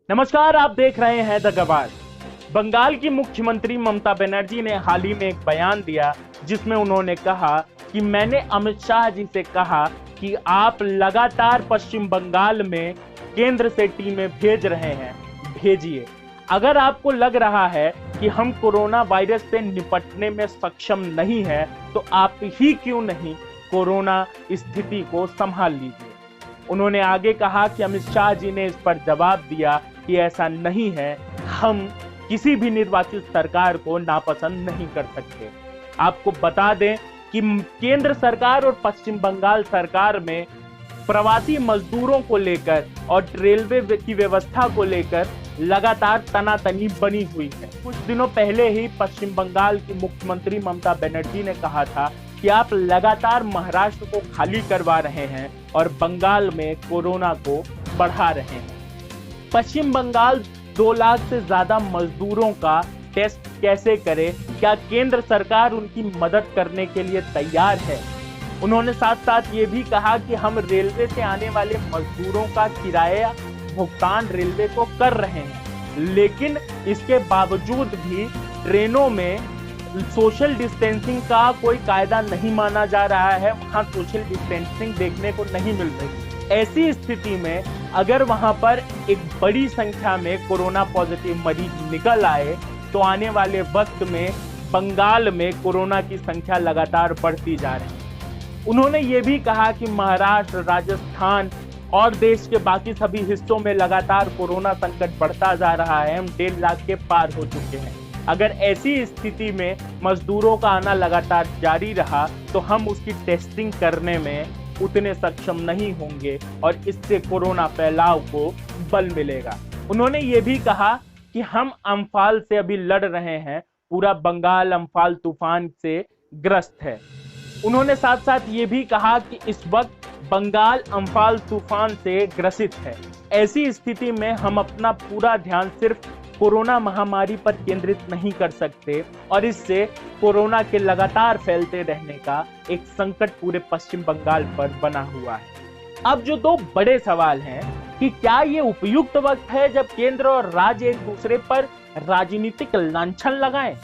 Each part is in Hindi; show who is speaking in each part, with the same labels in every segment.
Speaker 1: नमस्कार, आप देख रहे हैं द गवार। बंगाल की मुख्यमंत्री ममता बनर्जी ने हाल ही में एक बयान दिया जिसमें उन्होंने कहा कि मैंने अमित शाह जी से कहा कि आप लगातार पश्चिम बंगाल में केंद्र से टीमें भेज रहे हैं, भेजिए। अगर आपको लग रहा है कि हम कोरोना वायरस से निपटने में सक्षम नहीं है तो आप ही क्यों नहीं कोरोना स्थिति को संभाल लीजिए। उन्होंने आगे कहा कि अमित शाह जी ने इस पर जवाब दिया कि ऐसा नहीं है, हम किसी भी निर्वाचित सरकार को नापसंद नहीं कर सकते। आपको बता दें कि केंद्र सरकार और पश्चिम बंगाल सरकार में प्रवासी मजदूरों को लेकर और रेलवे की व्यवस्था को लेकर लगातार तनातनी बनी हुई है। कुछ दिनों पहले ही पश्चिम बंगाल की मुख्यमंत्री ममता बनर्जी ने कहा था कि आप लगातार महाराष्ट्र को खाली करवा रहे हैं और बंगाल में कोरोना को बढ़ा रहे हैं। पश्चिम बंगाल 2 लाख से ज्यादा मजदूरों का टेस्ट कैसे करे? क्या केंद्र सरकार उनकी मदद करने के लिए तैयार है? उन्होंने साथ साथ ये भी कहा कि हम रेलवे से आने वाले मजदूरों का किराया भुगतान रेलवे को कर रहे हैं, लेकिन इसके बावजूद भी ट्रेनों में सोशल डिस्टेंसिंग का कोई कायदा नहीं माना जा रहा है। वहां सोशल डिस्टेंसिंग देखने को नहीं मिल रही। ऐसी स्थिति में अगर वहां पर एक बड़ी संख्या में कोरोना पॉजिटिव मरीज निकल आए तो आने वाले वक्त में बंगाल में कोरोना की संख्या लगातार बढ़ती जा रही है। उन्होंने ये भी कहा कि महाराष्ट्र, राजस्थान और देश के बाकी सभी हिस्सों में लगातार कोरोना संकट बढ़ता जा रहा है। हम 1.5 लाख के पार हो चुके हैं। अगर ऐसी स्थिति में मजदूरों का आना लगातार जारी रहा तो हम उसकी टेस्टिंग करने में उतने सक्षम नहीं होंगे और इससे कोरोना फैलाव को बल मिलेगा। उन्होंने ये भी कहा कि हम अम्फान से अभी लड़ रहे हैं, पूरा बंगाल अम्फान तूफान से ग्रस्त है। उन्होंने साथ साथ ये भी कहा कि इस वक्त बंगाल अम्फान तूफान से ग्रसित है। ऐसी स्थिति में हम अपना पूरा ध्यान सिर्फ कोरोना महामारी पर केंद्रित नहीं कर सकते और इससे कोरोना के लगातार फैलते रहने का एक संकट पूरे पश्चिम बंगाल पर बना हुआ है। अब जो 2 बड़े सवाल हैं कि क्या ये उपयुक्त वक्त है जब केंद्र और राज्य एक दूसरे पर राजनीतिक लांछन लगाएं?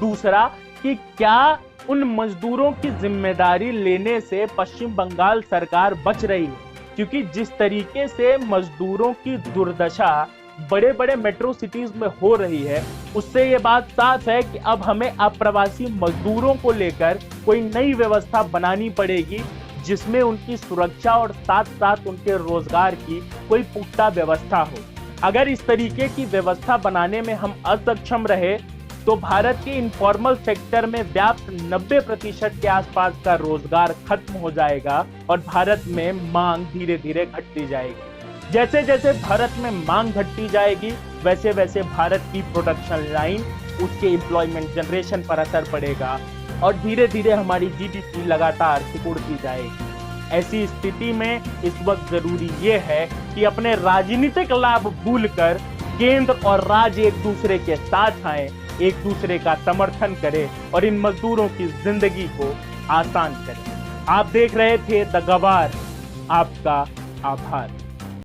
Speaker 1: दूसरा कि क्या उन मजदूरों की जिम्मेदारी लेने से पश्चिम बंगाल सरकार बच रही है? क्योंकि जिस तरीके से मजदूरों की दुर्दशा बड़े बड़े मेट्रो सिटीज में हो रही है, उससे ये बात साफ है कि अब हमें अप्रवासी मजदूरों को लेकर कोई नई व्यवस्था बनानी पड़ेगी जिसमें उनकी सुरक्षा और साथ साथ उनके रोजगार की कोई पुख्ता व्यवस्था हो। अगर इस तरीके की व्यवस्था बनाने में हम असक्षम रहे तो भारत के इनफॉर्मल सेक्टर में व्याप्त 90% के आसपास का रोजगार खत्म हो जाएगा और भारत में मांग धीरे धीरे घटती जाएगी। जैसे जैसे भारत में मांग घटती जाएगी वैसे वैसे भारत की प्रोडक्शन लाइन, उसके एम्प्लॉयमेंट जनरेशन पर असर पड़ेगा और धीरे धीरे हमारी जीडीपी लगातार सिकुड़ती जाएगी। ऐसी स्थिति में इस वक्त जरूरी ये है कि अपने राजनीतिक लाभ भूलकर केंद्र और राज्य एक दूसरे के साथ आए, एक दूसरे का समर्थन करें और इन मजदूरों की जिंदगी को आसान करें। आप देख रहे थे द गवार। आपका आभार।